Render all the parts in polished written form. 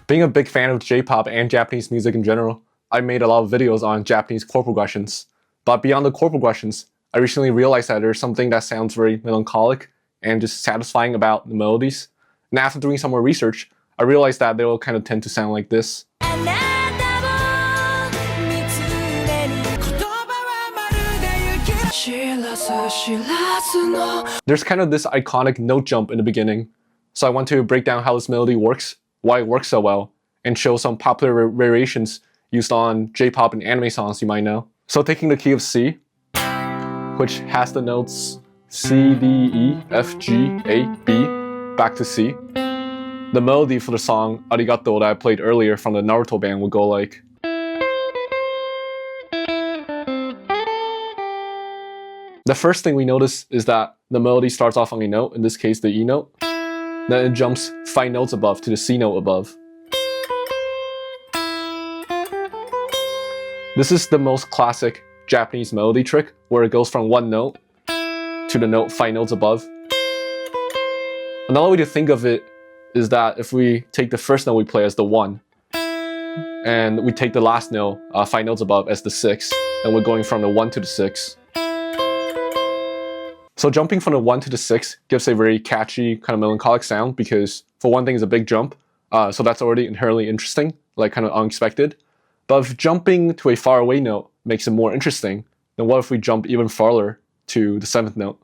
Being a big fan of J-pop and Japanese music in general, I made a lot of videos on Japanese chord progressions. But beyond the chord progressions, I recently realized that there's something that sounds very melancholic and just satisfying about the melodies. And after doing some more research, I realized that they will kind of tend to sound like this. There's kind of this iconic note jump in the beginning, so I want to break down how this melody works, why it works so well, and show some popular variations used on J-pop and anime songs you might know. So taking the key of C, which has the notes C, D, E, F, G, A, B, back to C. The melody for the song Arigato that I played earlier from the Naruto band would go like. The first thing we notice is that the melody starts off on a note, in this case the E note. Then it jumps 5 notes above to the C note above. This is the most classic Japanese melody trick, where it goes from one note to the note 5 notes above. Another way to think of it is that if we take the first note we play as the 1, and we take the last note, 5 notes above, as the 6, and we're going from the 1 to the 6. So jumping from the 1 to the 6 gives a very catchy, kind of melancholic sound because, for one thing, it's a big jump, so that's already inherently interesting, like kind of unexpected. But if jumping to a faraway note makes it more interesting, then what if we jump even farther to the 7th note?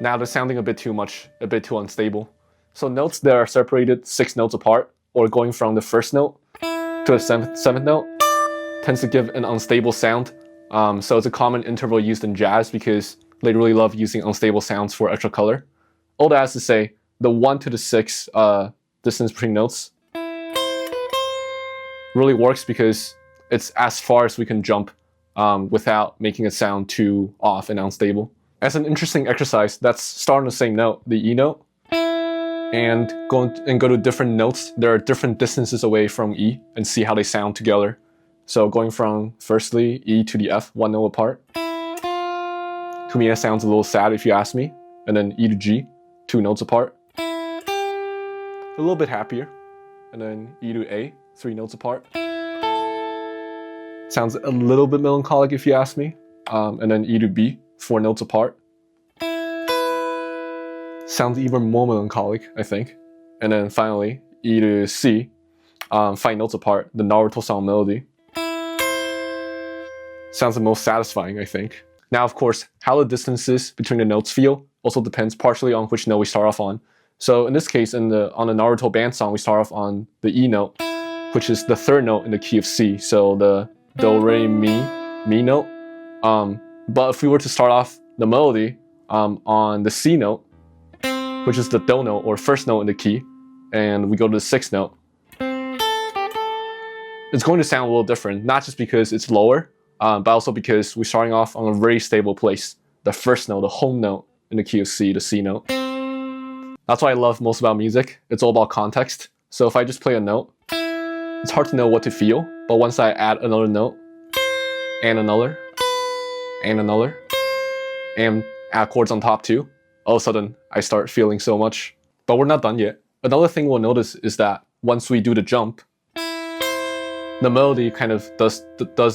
Now they're sounding a bit too much, a bit too unstable. So notes that are separated 6 notes apart, or going from the 1st note to the 7th note, tends to give an unstable sound. So it's a common interval used in jazz because they really love using unstable sounds for extra color. All that is to say, the 1 to the 6 distance between notes really works because it's as far as we can jump without making it sound too off and unstable. As an interesting exercise, let's start on the same note, the E note, and go to different notes. There are different distances away from E, and see how they sound together. So going from, firstly, E to the F, 1 note apart. To me, that sounds a little sad if you ask me. And then E to G, 2 notes apart. A little bit happier. And then E to A, 3 notes apart. Sounds a little bit melancholic if you ask me. And then E to B, 4 notes apart. Sounds even more melancholic, I think. And then finally, E to C, 5 notes apart, the Naruto song melody. Sounds the most satisfying, I think. Now, of course, how the distances between the notes feel also depends partially on which note we start off on. So in this case, on the Naruto band song, we start off on the E note, which is the 3rd note in the key of C. So the Do, Re, Mi note. But if we were to start off the melody on the C note, which is the Do note or 1st note in the key, and we go to the 6th note, it's going to sound a little different, not just because it's lower, but also because we're starting off on a very stable place. The 1st note, the home note in the key of C, the C note. That's what I love most about music. It's all about context. So if I just play a note, it's hard to know what to feel. But once I add another note, and another, and another, and add chords on top too, all of a sudden I start feeling so much. But we're not done yet. Another thing we'll notice is that once we do the jump, the melody kind of does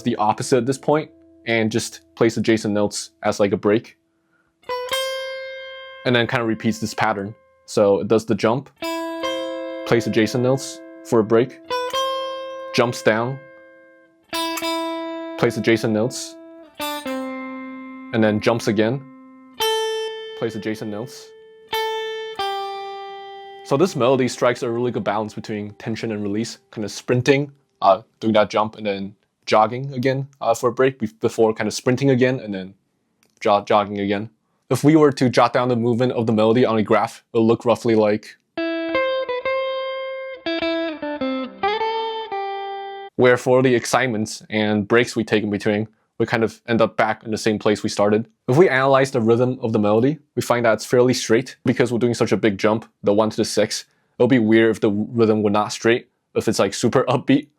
the opposite at this point and just plays adjacent notes as like a break. And then kind of repeats this pattern. So it does the jump, plays adjacent notes for a break, jumps down, plays adjacent notes, and then jumps again, plays adjacent notes. So this melody strikes a really good balance between tension and release, kind of sprinting, doing that jump, and then jogging again for a break before kind of sprinting again and then jogging again. If we were to jot down the movement of the melody on a graph, it will look roughly like, where for the excitements and breaks we take in between, we kind of end up back in the same place we started. If we analyze the rhythm of the melody, we find that it's fairly straight. Because we're doing such a big jump, the 1 to the 6, it'll be weird if the rhythm were not straight, if it's like super upbeat.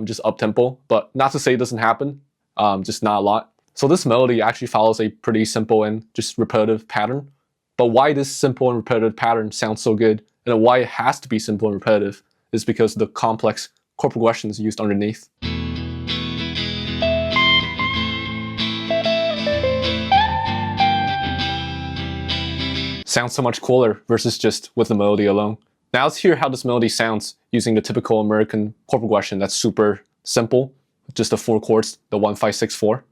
Just up-tempo, but not to say it doesn't happen, just not a lot. So this melody actually follows a pretty simple and just repetitive pattern. But why this simple and repetitive pattern sounds so good and why it has to be simple and repetitive is because of the complex chord progressions used underneath. Sounds so much cooler versus just with the melody alone. Now let's hear how this melody sounds using the typical American chord progression that's super simple, just the 4 chords, the 1, 5, 6, 4.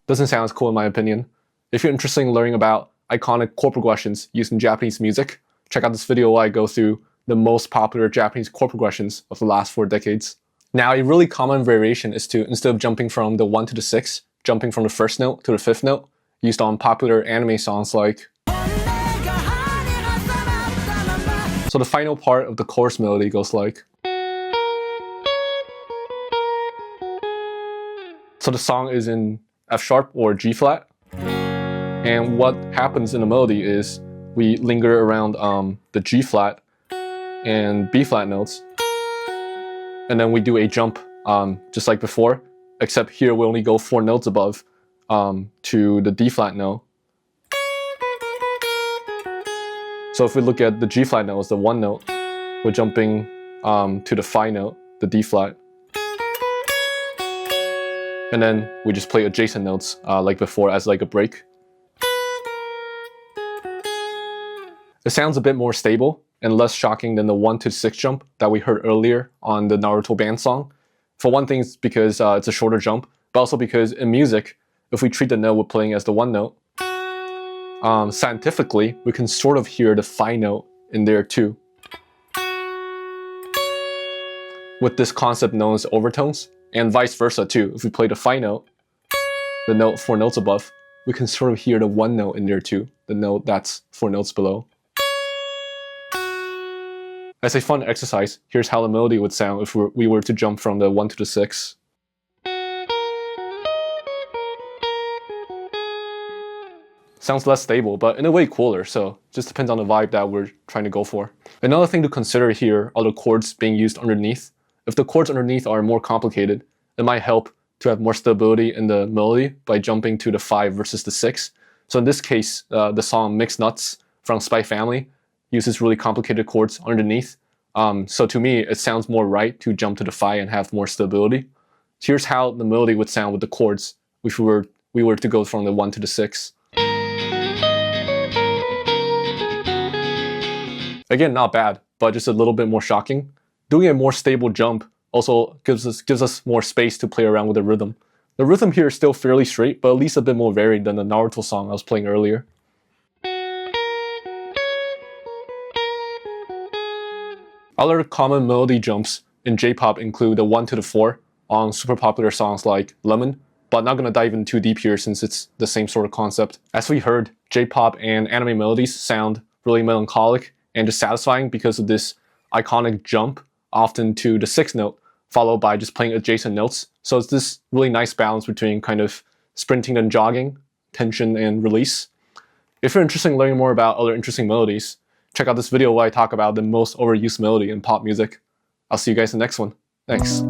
Doesn't sound as cool in my opinion. If you're interested in learning about iconic chord progressions used in Japanese music, check out this video where I go through the most popular Japanese chord progressions of the last 4 decades. Now, a really common variation is to, instead of jumping from the 1 to the 6, jumping from the 1st note to the 5th note, used on popular anime songs like. So the final part of the chorus melody goes like. So the song is in F sharp or G flat. And what happens in the melody is we linger around the G flat and B flat notes. And then we do a jump just like before, except here we only go 4 notes above to the D flat note. So if we look at the G flat note as the 1 note, we're jumping to the 5 note, the D flat. And then we just play adjacent notes like before as like a break. It sounds a bit more stable and less shocking than the 1 to 6 jump that we heard earlier on the Naruto band song. For one thing, it's because it's a shorter jump, but also because in music, if we treat the note we're playing as the 1 note, scientifically, we can sort of hear the 5 note in there too. With this concept known as overtones, and vice versa too. If we play the 5 note, the note 4 notes above, we can sort of hear the 1 note in there too, the note that's 4 notes below. As a fun exercise, here's how the melody would sound if we were to jump from the 1 to the 6. Sounds less stable, but in a way cooler, so just depends on the vibe that we're trying to go for. Another thing to consider here are the chords being used underneath. If the chords underneath are more complicated, it might help to have more stability in the melody by jumping to the 5 versus the 6. So in this case, the song Mixed Nuts from Spy Family uses really complicated chords underneath. So to me, it sounds more right to jump to the 5 and have more stability. So here's how the melody would sound with the chords if we were to go from the 1 to the 6. Again, not bad, but just a little bit more shocking. Doing a more stable jump also gives us more space to play around with the rhythm. The rhythm here is still fairly straight, but at least a bit more varied than the Naruto song I was playing earlier. Other common melody jumps in J-pop include the 1 to the 4 on super popular songs like Lemon, but not gonna dive in too deep here since it's the same sort of concept. As we heard, J-pop and anime melodies sound really melancholic and dissatisfying because of this iconic jump, often to the 6th note, followed by just playing adjacent notes. So it's this really nice balance between kind of sprinting and jogging, tension and release. If you're interested in learning more about other interesting melodies, check out this video where I talk about the most overused melody in pop music. I'll see you guys in the next one. Thanks.